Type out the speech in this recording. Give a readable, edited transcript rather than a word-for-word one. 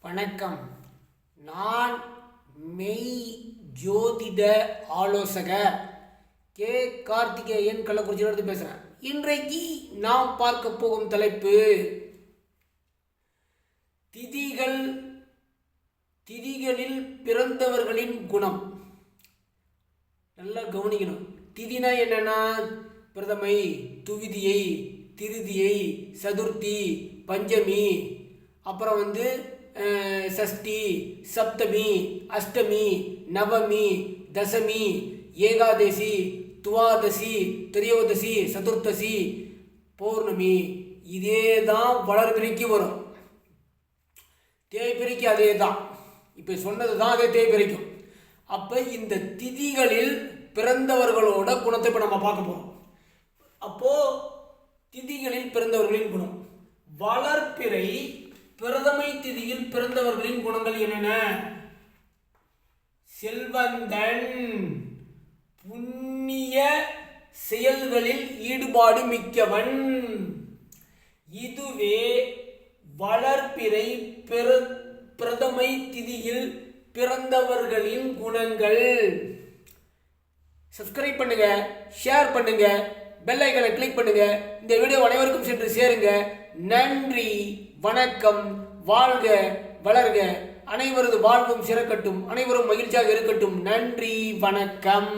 வணக்கம். நான் மெய் ஜோதிட ஆலோசகர் கே கார்த்திகேயன் கள்ளக்குறிச்சியிலிருந்து பேசுகிறேன். இன்றைக்கு நாம் பார்க்க போகும் தலைப்பு திதிகளில் பிறந்தவர்களின் குணம். நல்லா கவனிக்கணும். திதினா என்னன்னா பிரதமை, துவிதியை, திருதியை, சதுர்த்தி, பஞ்சமி, அப்புறம் சஷ்டி, சப்தமி, அஷ்டமி, நவமி, தசமி, ஏகாதசி, துவாதசி, திரையோதசி, சதுர்த்தசி, பௌர்ணமி. இதே தான் வளர்பிறைக்கு வரும். தேய்பிறைக்கு அதே தான். இப்போ சொன்னது தான் அதே தேய்பிறைக்கும். அப்போ இந்த திதிகளில் பிறந்தவர்களோட குணத்தை இப்போ நம்ம பார்க்க போகிறோம். அப்போது திதிகளில் பிறந்தவர்களின் குணம். வளர்பிறை பிரதமை திதியில் பிறந்தவர்களின் குணங்கள் என்னென்ன? செல்வந்தன், புண்ணிய செயல்களில் ஈடுபாடு மிக்கவன். இதுவே வளர்பிறை பிரதமை திதியில் பிறந்தவர்களின் குணங்கள். சப்ஸ்கிரைப் பண்ணுங்க, ஷேர் பண்ணுங்க, பெல் ஐகானை கிளிக் பண்ணுங்க. இந்த வீடியோ அனைவருக்கும் சென்று சேருங்க. நன்றி, வணக்கம். வாழ்க வளர்க, அனைவரது வாழ்வும் சிறக்கட்டும், அனைவரும் மகிழ்ச்சியாக இருக்கட்டும். நன்றி, வணக்கம்.